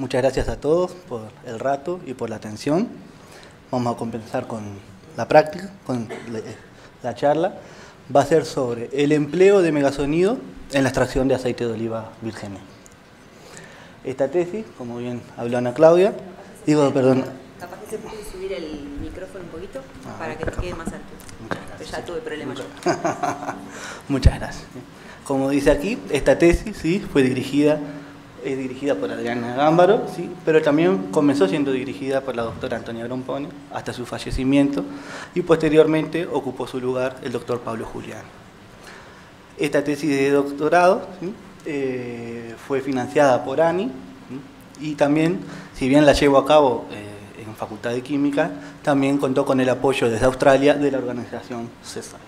muchas gracias a todos por el rato y por la atención. Vamos a comenzar con la práctica, con la charla. Va a ser sobre el empleo de megasonido en la extracción de aceite de oliva virgen. Esta tesis, como bien habló Ana Claudia, Capaz que se puede subir el micrófono un poquito para que te quede más alto. Muchas gracias. Pero ya tuve problemas yo. Muchas gracias. Como dice aquí, esta tesis ¿sí? Es dirigida por Adriana Gámbaro, ¿sí? Pero también comenzó siendo dirigida por la doctora Antonia Grompone hasta su fallecimiento y posteriormente ocupó su lugar el doctor Pablo Julián. Esta tesis de doctorado ¿sí? Fue financiada por ANI ¿sí? Y también, si bien la llevo a cabo en Facultad de Química, también contó con el apoyo desde Australia de la organización CESAR.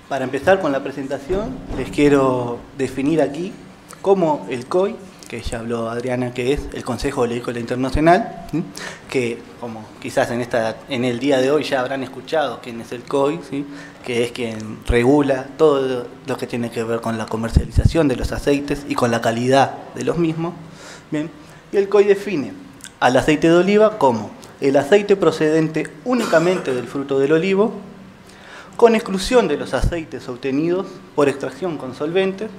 Para empezar con la presentación, les quiero definir aquí cómo el COI, que ya habló Adriana, que es el Consejo Oleícola Internacional, ¿sí? Que como quizás en el día de hoy ya habrán escuchado quién es el COI, ¿sí? Que es quien regula todo lo que tiene que ver con la comercialización de los aceites y con la calidad de los mismos. Bien, y el COI define al aceite de oliva como el aceite procedente únicamente del fruto del olivo, con exclusión de los aceites obtenidos por extracción con solventes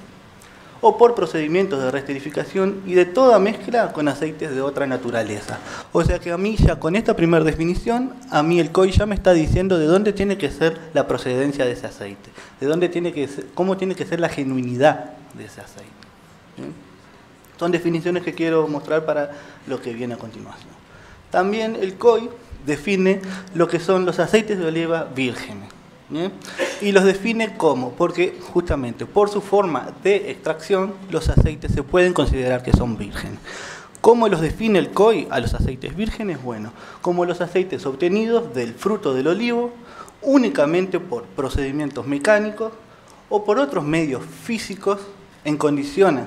o por procedimientos de resterificación y de toda mezcla con aceites de otra naturaleza. O sea que a mí ya con esta primera definición, a mí el COI ya me está diciendo de dónde tiene que ser la procedencia de ese aceite, de dónde tiene que ser, cómo tiene que ser la genuinidad de ese aceite. ¿Bien? Son definiciones que quiero mostrar para lo que viene a continuación. También el COI define lo que son los aceites de oliva vírgenes. ¿Bien? Y los define como, porque justamente por su forma de extracción los aceites se pueden considerar que son vírgenes. ¿Cómo los define el COI a los aceites vírgenes? Bueno, como los aceites obtenidos del fruto del olivo únicamente por procedimientos mecánicos o por otros medios físicos en condiciones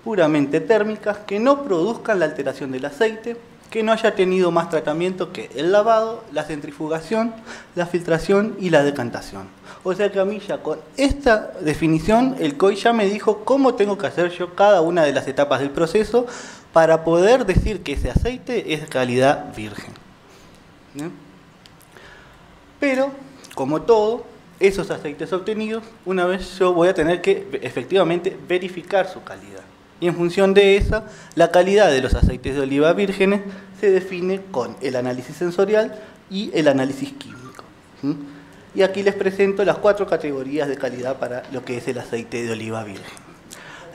puramente térmicas que no produzcan la alteración del aceite, que no haya tenido más tratamiento que el lavado, la centrifugación, la filtración y la decantación. O sea que a mí ya con esta definición el COI ya me dijo cómo tengo que hacer yo cada una de las etapas del proceso para poder decir que ese aceite es de calidad virgen. ¿Bien? Pero, como todo, esos aceites obtenidos, una vez yo voy a tener que efectivamente verificar su calidad. Y en función de esa, la calidad de los aceites de oliva vírgenes se define con el análisis sensorial y el análisis químico. ¿Sí? Y aquí les presento las 4 categorías de calidad para lo que es el aceite de oliva virgen.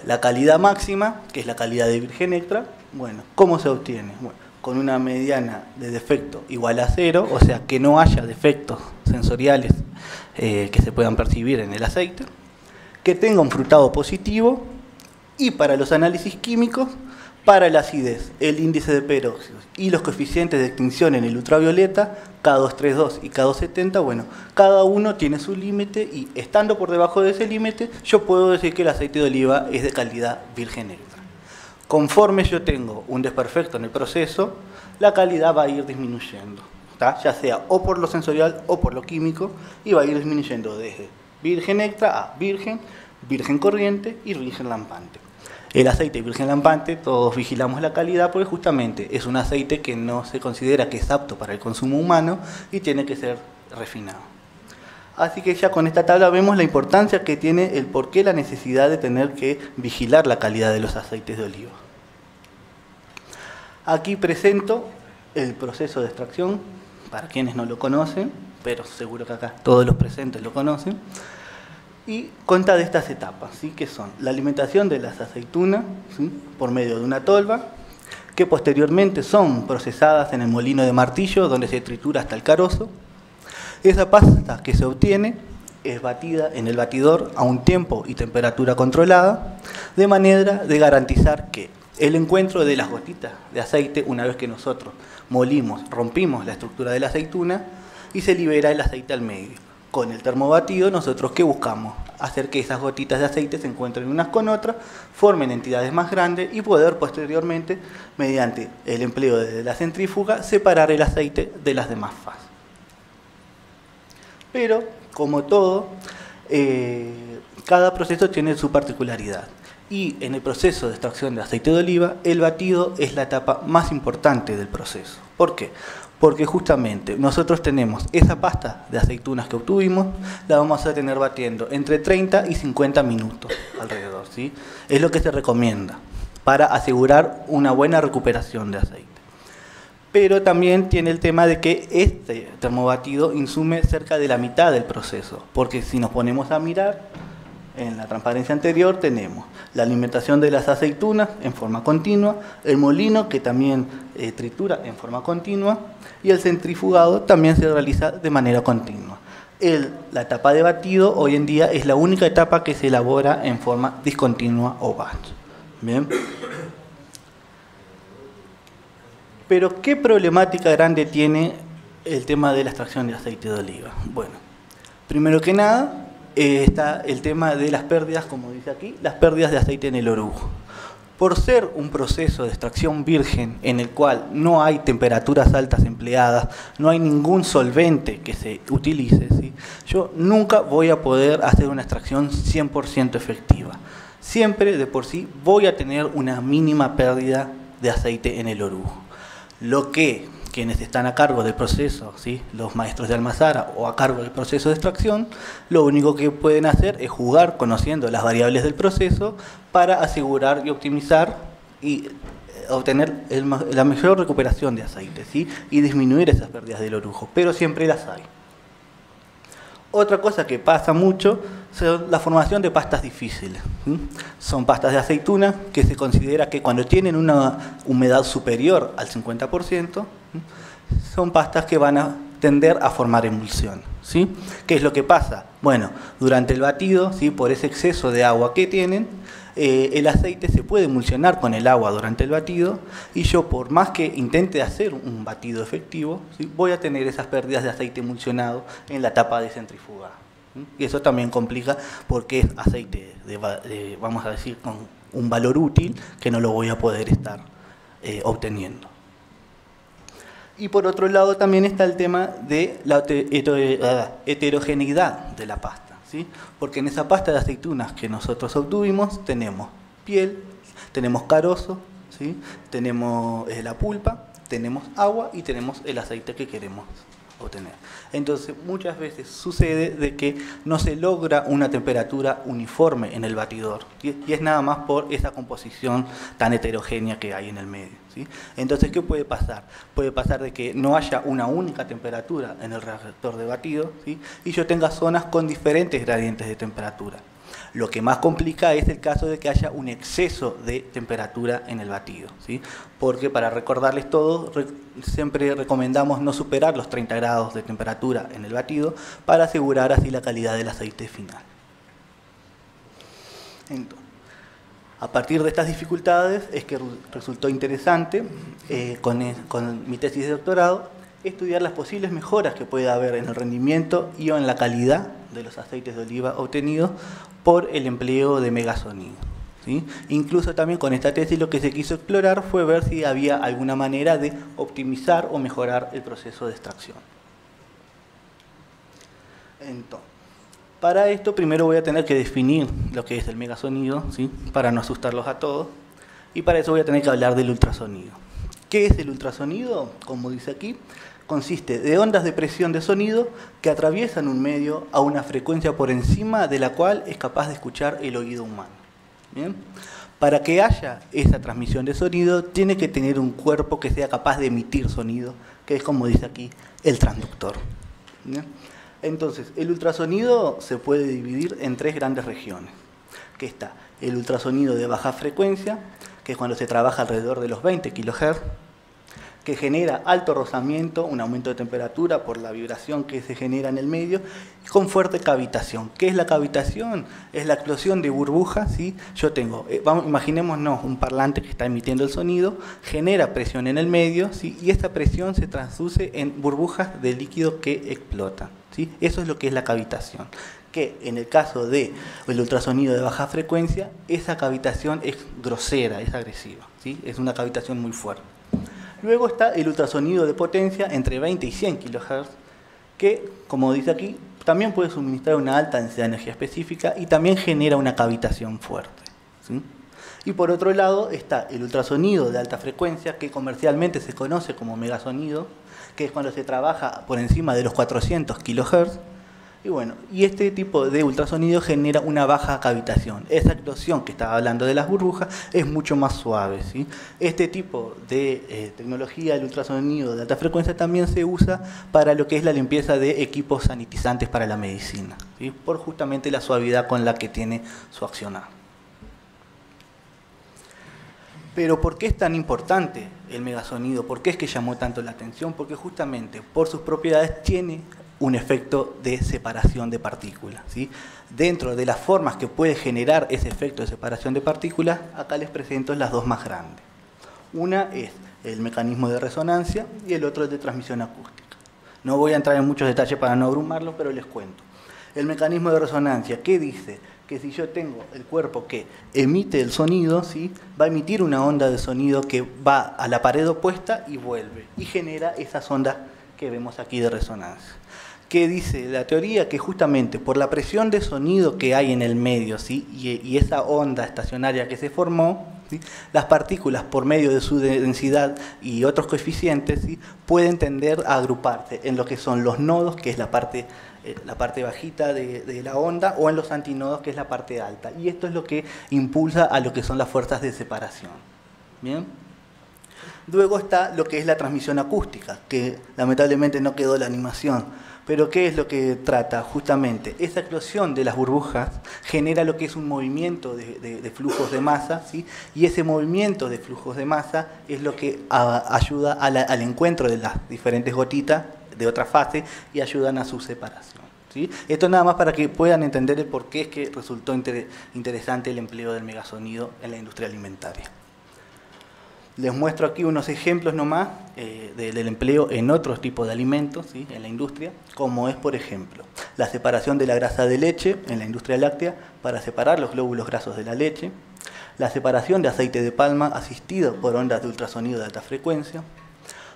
La calidad máxima, que es la calidad de virgen extra, bueno, ¿cómo se obtiene? Bueno, con una mediana de defecto igual a 0, o sea, que no haya defectos sensoriales que se puedan percibir en el aceite, que tenga un frutado positivo, y para los análisis químicos, para la acidez, el índice de peróxidos y los coeficientes de extinción en el ultravioleta, K232 y K270, bueno, cada uno tiene su límite y estando por debajo de ese límite, yo puedo decir que el aceite de oliva es de calidad virgen extra. Conforme yo tengo un desperfecto en el proceso, la calidad va a ir disminuyendo, ¿tá? Ya sea o por lo sensorial o por lo químico, y va a ir disminuyendo desde virgen extra a virgen, virgen corriente y virgen lampante. El aceite virgen lampante, todos vigilamos la calidad porque justamente es un aceite que no se considera que es apto para el consumo humano y tiene que ser refinado. Así que ya con esta tabla vemos la importancia que tiene el porqué, la necesidad de tener que vigilar la calidad de los aceites de oliva. Aquí presento el proceso de extracción, para quienes no lo conocen, pero seguro que acá todos los presentes lo conocen. Y consta de estas etapas, ¿sí? Que son la alimentación de las aceitunas, ¿sí? Por medio de una tolva, que posteriormente son procesadas en el molino de martillo, donde se tritura hasta el carozo. Esa pasta que se obtiene es batida en el batidor a un tiempo y temperatura controlada, de manera de garantizar que el encuentro de las gotitas de aceite, una vez que nosotros rompimos la estructura de la aceituna y se libera el aceite al medio. Con el termobatido, nosotros ¿qué buscamos? Hacer que esas gotitas de aceite se encuentren unas con otras, formen entidades más grandes y poder posteriormente, mediante el empleo de la centrífuga, separar el aceite de las demás fases. Pero, como todo, cada proceso tiene su particularidad. Y en el proceso de extracción de aceite de oliva, el batido es la etapa más importante del proceso. ¿Por qué? Porque justamente nosotros tenemos esa pasta de aceitunas que obtuvimos, la vamos a tener batiendo entre 30 y 50 minutos alrededor, ¿sí? Es lo que se recomienda para asegurar una buena recuperación de aceite. Pero también tiene el tema de que este termobatido insume cerca de la mitad del proceso, porque si nos ponemos a mirar, en la transparencia anterior tenemos la alimentación de las aceitunas en forma continua, el molino que también tritura en forma continua y el centrifugado también se realiza de manera continua. La etapa de batido hoy en día es la única etapa que se elabora en forma discontinua o batch. Bien. Pero ¿qué problemática grande tiene el tema de la extracción de aceite de oliva? Bueno, primero que nada está el tema de las pérdidas, como dice aquí, las pérdidas de aceite en el orujo. Por ser un proceso de extracción virgen en el cual no hay temperaturas altas empleadas, no hay ningún solvente que se utilice, ¿sí? Yo nunca voy a poder hacer una extracción 100% efectiva. Siempre de por sí voy a tener una mínima pérdida de aceite en el orujo. Lo que quienes están a cargo del proceso, ¿sí? Los maestros de almazara o a cargo del proceso de extracción, lo único que pueden hacer es jugar conociendo las variables del proceso para asegurar y optimizar y obtener la mejor recuperación de aceite, ¿sí? Y disminuir esas pérdidas del orujo, pero siempre las hay. Otra cosa que pasa mucho es la formación de pastas difíciles. Son pastas de aceituna que se considera que cuando tienen una humedad superior al 50%, son pastas que van a tender a formar emulsión, ¿sí? ¿Qué es lo que pasa? Bueno, durante el batido, ¿sí? Por ese exceso de agua que tienen, el aceite se puede emulsionar con el agua durante el batido y yo, por más que intente hacer un batido efectivo, ¿sí? Voy a tener esas pérdidas de aceite emulsionado en la etapa de centrifugado. Y eso también complica porque es aceite, vamos a decir, con un valor útil que no lo voy a poder estar obteniendo. Y por otro lado también está el tema de la heterogeneidad de la pasta. ¿Sí? Porque en esa pasta de aceitunas que nosotros obtuvimos tenemos piel, tenemos carozo, ¿sí? Tenemos la pulpa, tenemos agua y tenemos el aceite que queremos obtener. Entonces muchas veces sucede de que no se logra una temperatura uniforme en el batidor, ¿sí? Y es nada más por esa composición tan heterogénea que hay en el medio, ¿sí? Entonces, ¿qué puede pasar? Puede pasar de que no haya una única temperatura en el reactor de batido, ¿sí? Y yo tenga zonas con diferentes gradientes de temperatura. Lo que más complica es el caso de que haya un exceso de temperatura en el batido, ¿sí? Porque para recordarles todo, siempre recomendamos no superar los 30 grados de temperatura en el batido para asegurar así la calidad del aceite final. Entonces, a partir de estas dificultades es que resultó interesante con mi tesis de doctorado estudiar las posibles mejoras que puede haber en el rendimiento y en la calidad de los aceites de oliva obtenidos por el empleo de megasonido, ¿sí? Incluso también con esta tesis lo que se quiso explorar fue ver si había alguna manera de optimizar o mejorar el proceso de extracción. Entonces, para esto primero voy a tener que definir lo que es el megasonido, ¿sí? Para no asustarlos a todos, y para eso voy a tener que hablar del ultrasonido. ¿Qué es el ultrasonido? Como dice aquí, consiste de ondas de presión de sonido que atraviesan un medio a una frecuencia por encima de la cual es capaz de escuchar el oído humano. ¿Bien? Para que haya esa transmisión de sonido, tiene que tener un cuerpo que sea capaz de emitir sonido, que es, como dice aquí, el transductor. ¿Bien? Entonces, el ultrasonido se puede dividir en tres grandes regiones, que está el ultrasonido de baja frecuencia, que es cuando se trabaja alrededor de los 20 kHz, que genera alto rozamiento, un aumento de temperatura por la vibración que se genera en el medio, y con fuerte cavitación. ¿Qué es la cavitación? Es la explosión de burbujas, ¿sí? Yo tengo, imaginémonos un parlante que está emitiendo el sonido, genera presión en el medio, ¿sí? Y esta presión se traduce en burbujas de líquido que explotan, ¿sí? Eso es lo que es la cavitación. Que en el caso del ultrasonido de baja frecuencia, esa cavitación es grosera, es agresiva, ¿sí? Es una cavitación muy fuerte. Luego está el ultrasonido de potencia entre 20 y 100 kHz, que, como dice aquí, también puede suministrar una alta densidad de energía específica y también genera una cavitación fuerte, ¿sí? Y por otro lado está el ultrasonido de alta frecuencia, que comercialmente se conoce como megasonido, que es cuando se trabaja por encima de los 400 kHz. Y bueno, y este tipo de ultrasonido genera una baja cavitación. Esa explosión que estaba hablando de las burbujas es mucho más suave, ¿sí? Este tipo de tecnología, el ultrasonido de alta frecuencia, también se usa para lo que es la limpieza de equipos sanitizantes para la medicina, ¿sí? Por justamente la suavidad con la que tiene su accionar. Pero ¿por qué es tan importante el megasonido? ¿Por qué es que llamó tanto la atención? Porque justamente por sus propiedades tiene un efecto de separación de partículas, ¿sí? Dentro de las formas que puede generar ese efecto de separación de partículas, acá les presento las dos más grandes. Una es el mecanismo de resonancia y el otro es de transmisión acústica. No voy a entrar en muchos detalles para no abrumarlo, pero les cuento. El mecanismo de resonancia, ¿qué dice? Que si yo tengo el cuerpo que emite el sonido, ¿sí? Va a emitir una onda de sonido que va a la pared opuesta y vuelve, y genera esas ondas que vemos aquí de resonancia. ¿Qué dice la teoría? Que justamente por la presión de sonido que hay en el medio, ¿sí? y esa onda estacionaria que se formó, ¿sí? Las partículas, por medio de su densidad y otros coeficientes, ¿sí? Pueden tender a agruparse en lo que son los nodos, que es la parte bajita de la onda, o en los antinodos, que es la parte alta. Y esto es lo que impulsa a lo que son las fuerzas de separación. ¿Bien? Luego está lo que es la transmisión acústica, que lamentablemente no quedó la animación. Pero ¿qué es lo que trata? Justamente, esa explosión de las burbujas genera lo que es un movimiento de flujos de masa, ¿sí? Y ese movimiento de flujos de masa es lo que ayuda al encuentro de las diferentes gotitas de otra fase y ayudan a su separación, ¿sí? Esto nada más para que puedan entender el por qué es que resultó interesante el empleo del megasonido en la industria alimentaria. Les muestro aquí unos ejemplos nomás del empleo en otros tipos de alimentos, ¿sí? En la industria, como es, por ejemplo, la separación de la grasa de leche en la industria láctea para separar los glóbulos grasos de la leche, la separación de aceite de palma asistido por ondas de ultrasonido de alta frecuencia,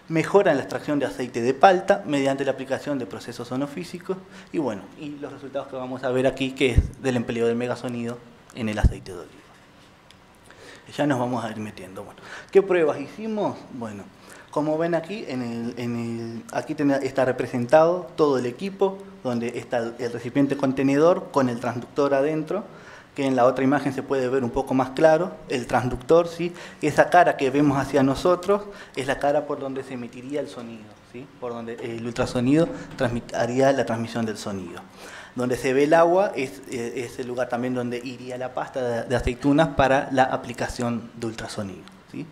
mejora en la extracción de aceite de palta mediante la aplicación de procesos sonofísicos y bueno, y los resultados que vamos a ver aquí, que es del empleo del megasonido en el aceite de oliva. Ya nos vamos a ir metiendo. Bueno, ¿qué pruebas hicimos? Bueno, como ven aquí, aquí está representado todo el equipo, donde está el recipiente contenedor con el transductor adentro, que en la otra imagen se puede ver un poco más claro. El transductor, ¿sí? Esa cara que vemos hacia nosotros es la cara por donde se emitiría el sonido, ¿sí? Por donde el ultrasonido haría la transmisión del sonido. Donde se ve el agua es el lugar también donde iría la pasta de aceitunas para la aplicación de ultrasonido, ¿sí?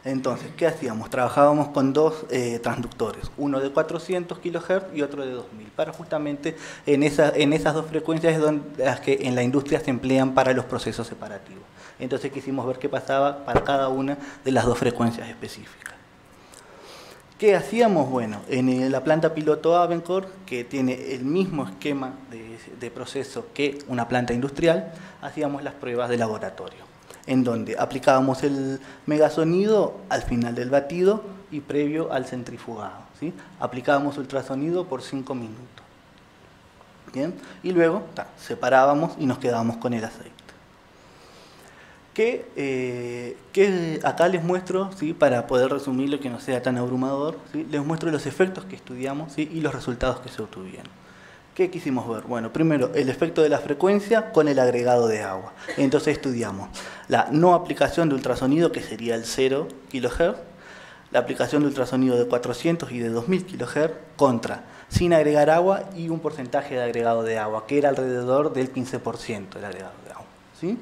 Entonces, ¿qué hacíamos? Trabajábamos con dos transductores, uno de 400 kHz y otro de 2000, para justamente en esas dos frecuencias es donde las que en la industria se emplean para los procesos separativos. Entonces quisimos ver qué pasaba para cada una de las dos frecuencias específicas. ¿Qué hacíamos? Bueno, en la planta piloto Abencore, que tiene el mismo esquema de proceso que una planta industrial, hacíamos las pruebas de laboratorio, en donde aplicábamos el megasonido al final del batido y previo al centrifugado, ¿sí? Aplicábamos ultrasonido por 5 minutos. ¿Bien? Y luego separábamos y nos quedábamos con el aceite. Que acá les muestro, ¿sí? Para poder resumirlo y que no sea tan abrumador, ¿sí? Les muestro los efectos que estudiamos, ¿sí? Y los resultados que se obtuvieron. ¿Qué quisimos ver? Bueno, primero el efecto de la frecuencia con el agregado de agua. Entonces estudiamos la no aplicación de ultrasonido, que sería el 0 kHz, la aplicación de ultrasonido de 400 y de 2000 kHz contra sin agregar agua y un porcentaje de agregado de agua, que era alrededor del 15% del agregado de agua, ¿sí?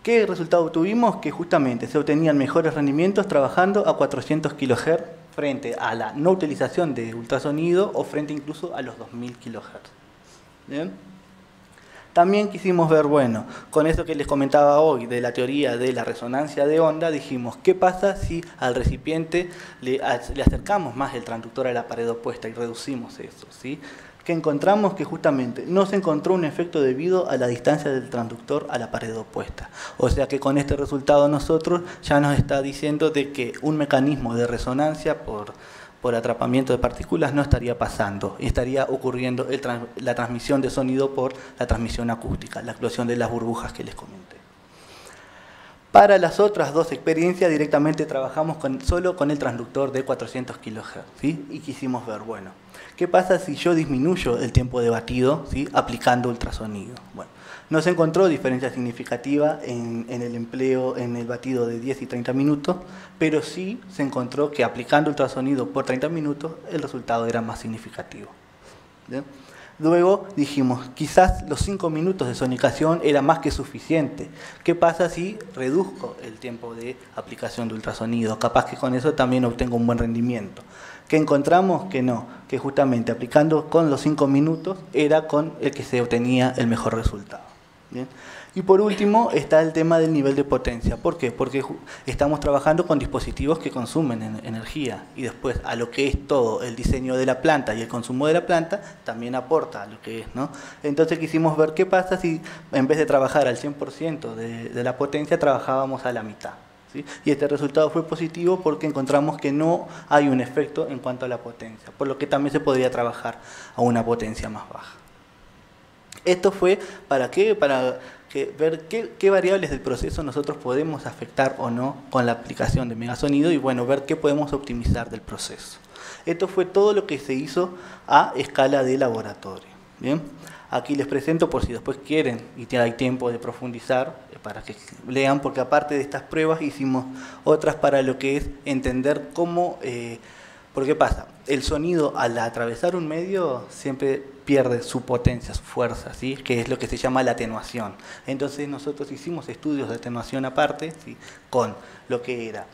¿Qué resultado tuvimos? Que justamente se obtenían mejores rendimientos trabajando a 400 kHz frente a la no utilización de ultrasonido o frente incluso a los 2000 kHz. ¿Bien? También quisimos ver, bueno, con eso que les comentaba hoy de la teoría de la resonancia de onda, dijimos, ¿qué pasa si al recipiente le acercamos más el transductor a la pared opuesta y reducimos eso, ¿sí? Que encontramos que justamente no se encontró un efecto debido a la distancia del transductor a la pared opuesta. O sea que con este resultado nosotros ya nos está diciendo de que un mecanismo de resonancia por atrapamiento de partículas no estaría pasando, estaría ocurriendo la transmisión de sonido por la transmisión acústica, la explosión de las burbujas que les comenté. Para las otras dos experiencias directamente trabajamos solo con el transductor de 400 kHz, ¿sí? Y quisimos ver, bueno, ¿qué pasa si yo disminuyo el tiempo de batido, ¿sí? Aplicando ultrasonido? Bueno, no se encontró diferencia significativa en el empleo, en el batido de 10 y 30 minutos, pero sí se encontró que aplicando ultrasonido por 30 minutos el resultado era más significativo. ¿Bien? Luego dijimos, quizás los 5 minutos de sonicación era más que suficiente. ¿Qué pasa si reduzco el tiempo de aplicación de ultrasonido? Capaz que con eso también obtengo un buen rendimiento. ¿Qué encontramos? Que no, que justamente aplicando con los 5 minutos era con el que se obtenía el mejor resultado. ¿Bien? Y por último está el tema del nivel de potencia. ¿Por qué? Porque estamos trabajando con dispositivos que consumen energía y después a lo que es todo el diseño de la planta y el consumo de la planta también aporta a lo que es, ¿no? Entonces quisimos ver qué pasa si en vez de trabajar al 100% de la potencia trabajábamos a la mitad, ¿sí? Y este resultado fue positivo porque encontramos que no hay un efecto en cuanto a la potencia, por lo que también se podría trabajar a una potencia más baja. Esto fue ¿para qué? Para ver qué variables del proceso nosotros podemos afectar o no con la aplicación de megasonido y bueno, ver qué podemos optimizar del proceso. Esto fue todo lo que se hizo a escala de laboratorio. ¿Bien? Aquí les presento por si después quieren y hay tiempo de profundizar para que lean, porque aparte de estas pruebas hicimos otras para lo que es entender cómo... porque pasa, el sonido al atravesar un medio siempre pierde su potencia, su fuerza, ¿sí? Que es lo que se llama la atenuación. Entonces nosotros hicimos estudios de atenuación aparte, ¿sí? Con lo que era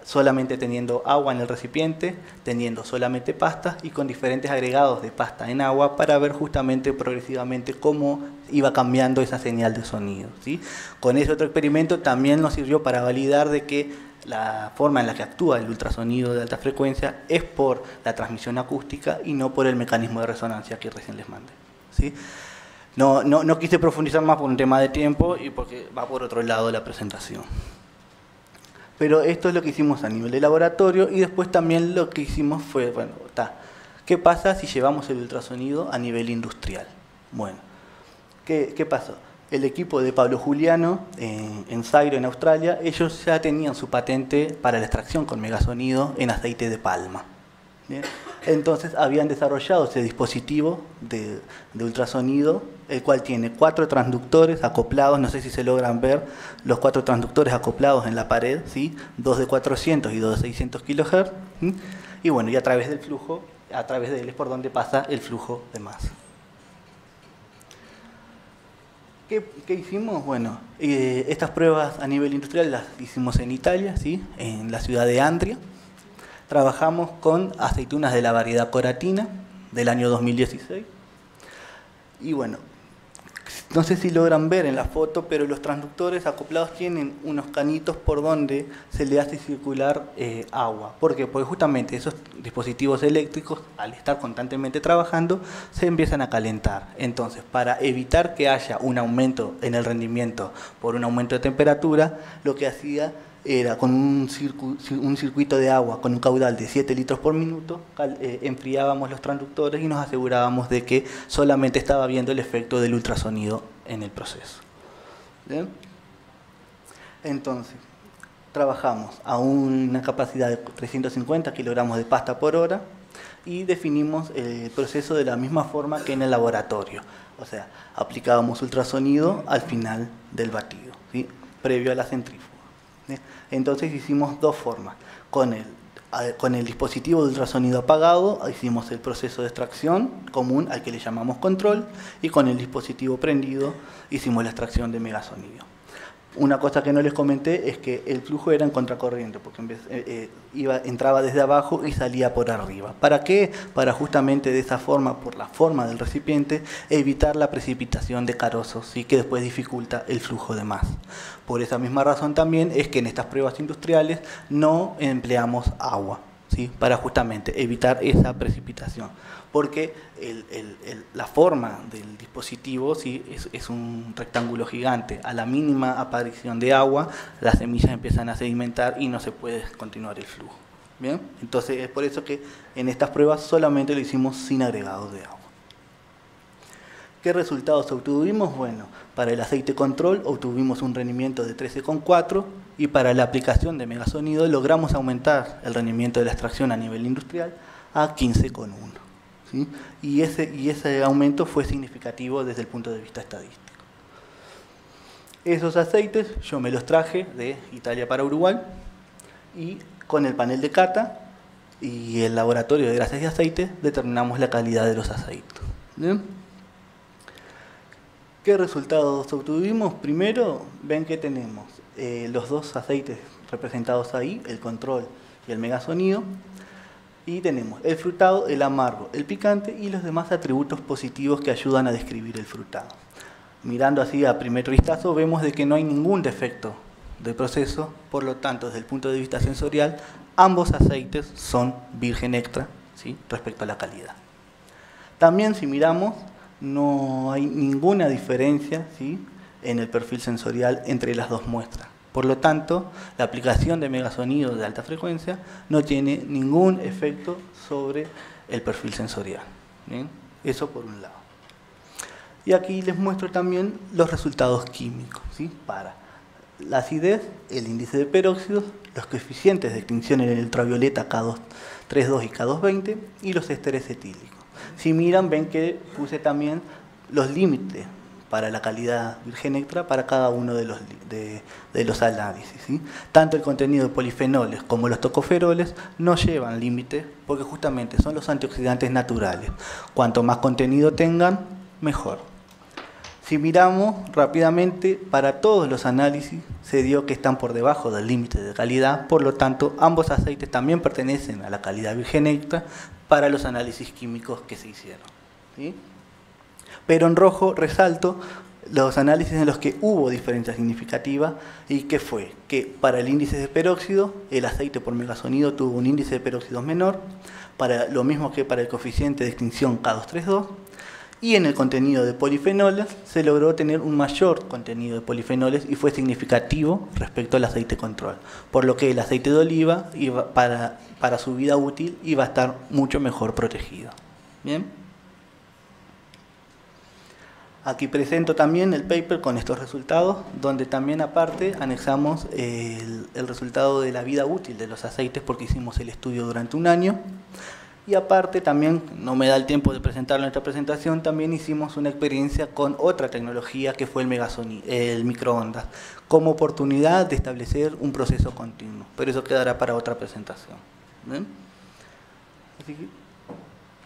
solamente teniendo agua en el recipiente, teniendo solamente pasta y con diferentes agregados de pasta en agua para ver justamente progresivamente cómo iba cambiando esa señal de sonido, ¿sí? Con ese otro experimento también nos sirvió para validar de que la forma en la que actúa el ultrasonido de alta frecuencia es por la transmisión acústica y no por el mecanismo de resonancia que recién les mandé, ¿sí? No quise profundizar más por un tema de tiempo y porque va por otro lado la presentación. Pero esto es lo que hicimos a nivel de laboratorio y después también lo que hicimos fue, bueno, ¿qué pasa si llevamos el ultrasonido a nivel industrial? Bueno, ¿qué pasó? El equipo de Pablo Juliano en Zairo, en Australia, ellos ya tenían su patente para la extracción con megasonido en aceite de palma. ¿Bien? Entonces habían desarrollado ese dispositivo de ultrasonido, el cual tiene 4 transductores acoplados, no sé si se logran ver, los 4 transductores acoplados en la pared, ¿sí? 2 de 400 y 2 de 600 kHz, ¿sí? Y bueno, y a través del flujo, a través de él es por donde pasa el flujo de masa. ¿Qué hicimos? Bueno, estas pruebas a nivel industrial las hicimos en Italia, ¿sí? En la ciudad de Andria. Trabajamos con aceitunas de la variedad Coratina del año 2016. Y bueno, no sé si logran ver en la foto, pero los transductores acoplados tienen unos canitos por donde se le hace circular agua. ¿Por qué? Porque justamente esos dispositivos eléctricos, al estar constantemente trabajando, se empiezan a calentar. Entonces, para evitar que haya un aumento en el rendimiento por un aumento de temperatura, lo que hacía era con un circuito de agua con un caudal de 7 litros por minuto, enfriábamos los transductores y nos asegurábamos de que solamente estaba habiendo el efecto del ultrasonido en el proceso. ¿Bien? Entonces, trabajamos a una capacidad de 350 kilogramos de pasta por hora y definimos el proceso de la misma forma que en el laboratorio. O sea, aplicábamos ultrasonido al final del batido, ¿sí? Previo a la centrífuga. Entonces hicimos dos formas. Con el dispositivo de ultrasonido apagado hicimos el proceso de extracción común al que le llamamos control y con el dispositivo prendido hicimos la extracción de megasonido. Una cosa que no les comenté es que el flujo era en contracorriente, porque entraba desde abajo y salía por arriba. ¿Para qué? Para justamente de esa forma, por la forma del recipiente, evitar la precipitación de carozos, ¿sí? Que después dificulta el flujo de masa. Por esa misma razón también es que en estas pruebas industriales no empleamos agua, ¿sí? Para justamente evitar esa precipitación. Porque la forma del dispositivo, ¿sí? es un rectángulo gigante. A la mínima aparición de agua, las semillas empiezan a sedimentar y no se puede continuar el flujo. Bien, entonces es por eso que en estas pruebas solamente lo hicimos sin agregados de agua. ¿Qué resultados obtuvimos? Bueno, para el aceite control obtuvimos un rendimiento de 13,4 y para la aplicación de megasonido logramos aumentar el rendimiento de la extracción a nivel industrial a 15,1. ¿Sí? Y ese aumento fue significativo desde el punto de vista estadístico. Esos aceites yo me los traje de Italia para Uruguay y con el panel de cata y el laboratorio de grasas y aceites determinamos la calidad de los aceites. ¿Bien? ¿Qué resultados obtuvimos? Primero, ven que tenemos los dos aceites representados ahí, el control y el megasonido, y tenemos el frutado, el amargo, el picante y los demás atributos positivos que ayudan a describir el frutado. Mirando así a primer vistazo vemos de que no hay ningún defecto de proceso, por lo tanto desde el punto de vista sensorial ambos aceites son virgen extra, ¿sí?, respecto a la calidad. También si miramos no hay ninguna diferencia, ¿sí?, en el perfil sensorial entre las dos muestras. Por lo tanto, la aplicación de megasonido de alta frecuencia no tiene ningún efecto sobre el perfil sensorial. ¿Bien? Eso por un lado. Y aquí les muestro también los resultados químicos, ¿sí?, para la acidez, el índice de peróxidos, los coeficientes de extinción en el ultravioleta K232 y K220 y los ésteres etílicos. Si miran, ven que puse también los límites para la calidad virgen extra para cada uno de los análisis, ¿sí? Tanto el contenido de polifenoles como los tocoferoles no llevan límite porque justamente son los antioxidantes naturales. Cuanto más contenido tengan, mejor. Si miramos rápidamente, para todos los análisis se dio que están por debajo del límite de calidad, por lo tanto ambos aceites también pertenecen a la calidad virgen extra para los análisis químicos que se hicieron, ¿sí? Pero en rojo resalto los análisis en los que hubo diferencia significativa y que fue que para el índice de peróxido el aceite por megasonido tuvo un índice de peróxidos menor, para lo mismo que para el coeficiente de extinción K232, y en el contenido de polifenoles se logró tener un mayor contenido de polifenoles y fue significativo respecto al aceite control, por lo que el aceite de oliva para su vida útil iba a estar mucho mejor protegido. ¿Bien? Aquí presento también el paper con estos resultados, donde también aparte anexamos el resultado de la vida útil de los aceites porque hicimos el estudio durante un año. Y aparte también, no me da el tiempo de presentarlo en esta presentación, también hicimos una experiencia con otra tecnología que fue el microondas, como oportunidad de establecer un proceso continuo. Pero eso quedará para otra presentación. ¿Ven? Así que,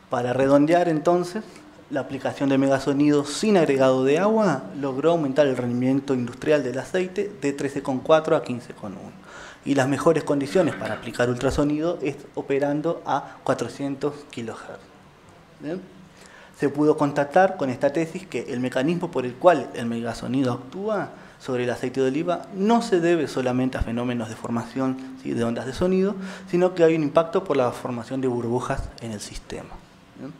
para redondear entonces, la aplicación de megasonido sin agregado de agua logró aumentar el rendimiento industrial del aceite de 13,4 a 15,1. Y las mejores condiciones para aplicar ultrasonido es operando a 400 kHz. ¿Bien? Se pudo constatar con esta tesis que el mecanismo por el cual el megasonido actúa sobre el aceite de oliva no se debe solamente a fenómenos de formación, ¿sí?, de ondas de sonido, sino que hay un impacto por la formación de burbujas en el sistema. ¿Bien?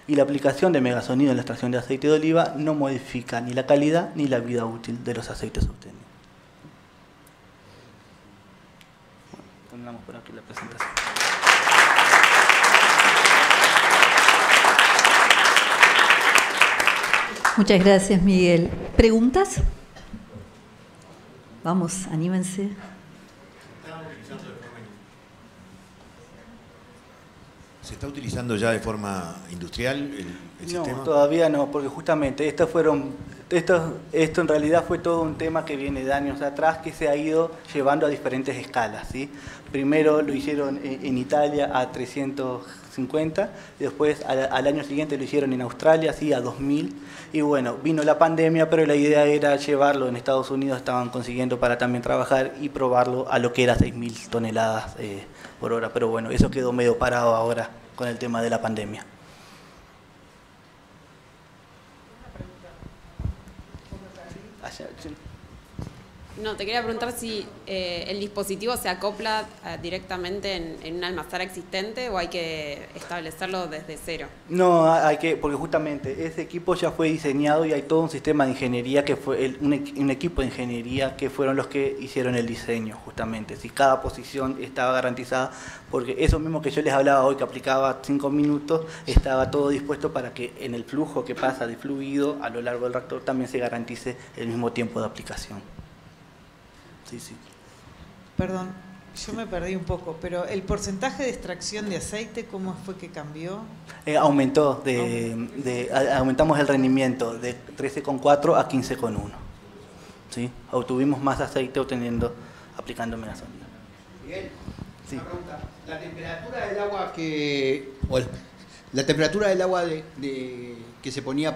Y la aplicación de megasonido en la extracción de aceite de oliva no modifica ni la calidad ni la vida útil de los aceites obtenidos. Terminamos por aquí la presentación. Muchas gracias, Miguel. ¿Preguntas? Vamos, anímense. ¿Se está utilizando ya de forma industrial el sistema? No, todavía no, porque justamente esto en realidad fue todo un tema que viene de años atrás que se ha ido llevando a diferentes escalas, ¿sí? Primero lo hicieron en Italia a 350, y después al año siguiente lo hicieron en Australia, ¿sí?, a 2000, y bueno, vino la pandemia, pero la idea era llevarlo en Estados Unidos, estaban consiguiendo para también trabajar y probarlo a lo que era 6.000 toneladas por hora, pero bueno, eso quedó medio parado ahora con el tema de la pandemia. No, te quería preguntar si el dispositivo se acopla directamente en un almazara existente o hay que establecerlo desde cero. No, hay que, porque justamente ese equipo ya fue diseñado y hay todo un sistema de ingeniería que fue un equipo de ingeniería que fueron los que hicieron el diseño, justamente. Si cada posición estaba garantizada, porque eso mismo que yo les hablaba hoy, que aplicaba 5 minutos, estaba todo dispuesto para que en el flujo que pasa de fluido a lo largo del reactor también se garantice el mismo tiempo de aplicación. Sí, sí. Perdón, yo me perdí un poco, pero el porcentaje de extracción de aceite, ¿cómo fue que cambió? Aumentó, aumentamos el rendimiento de 13,4 a 15,1. ¿Sí? Obtuvimos más aceite aplicando megasonda. Miguel, sí. Una pregunta. La temperatura del agua la temperatura del agua que se ponía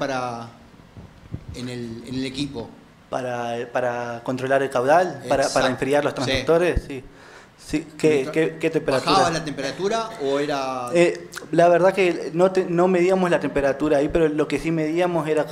en el equipo. Para controlar el caudal, para enfriar los transductores, sí. Sí. ¿Qué temperatura? ¿Bajaba la temperatura o era...? La verdad que no medíamos la temperatura ahí, pero lo que sí medíamos era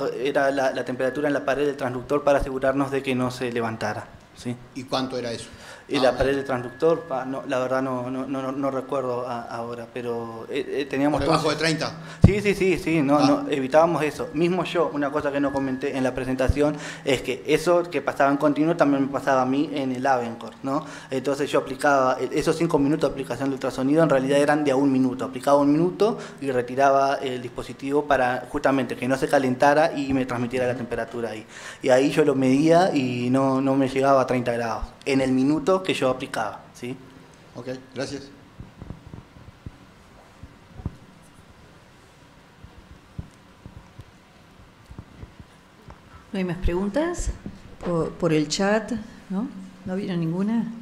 la temperatura en la pared del transductor para asegurarnos de que no se levantara. ¿Sí? ¿Y cuánto era eso? Y la pared del transductor, la verdad no recuerdo ahora, pero teníamos... ¿Por debajo de 30? Sí, no, evitábamos eso. Mismo yo, una cosa que no comenté en la presentación, es que eso que pasaba en continuo también me pasaba a mí en el Avencore, ¿no? Entonces yo aplicaba, esos 5 minutos de aplicación de ultrasonido en realidad eran de a 1 minuto. Aplicaba 1 minuto y retiraba el dispositivo para justamente que no se calentara y me transmitiera la temperatura ahí. Y ahí yo lo medía y no me llegaba a 30 grados. En el minuto que yo aplicaba, ¿sí? Ok, gracias. ¿No hay más preguntas? Por el chat, ¿no? ¿No vieron ninguna?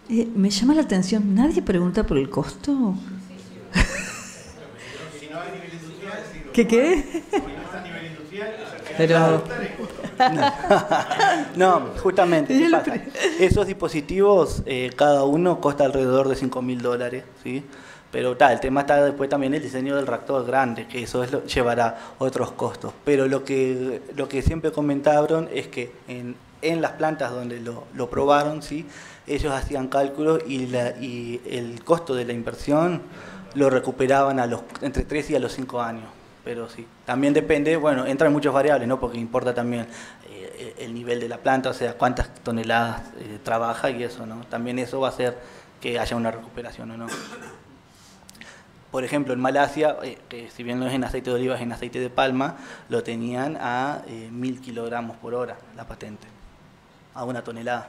Me llama la atención, ¿nadie pregunta por el costo? ¿Qué? Pero... No, justamente, ¿qué pasa? Esos dispositivos, cada uno cuesta alrededor de $5.000, ¿sí? Pero el tema está después también el diseño del reactor grande, que eso llevará otros costos. Pero lo que siempre comentaron es que en las plantas donde lo probaron, ¿sí? Ellos hacían cálculos y el costo de la inversión lo recuperaban entre 3 y a los 5 años. Pero sí, también depende, bueno, entran muchas variables, ¿no? Porque importa también el nivel de la planta, o sea, cuántas toneladas trabaja y eso, ¿no? También eso va a hacer que haya una recuperación o no. Por ejemplo, en Malasia, que si bien no es en aceite de oliva, es en aceite de palma, lo tenían a 1.000 kilogramos por hora la patente, a 1 tonelada.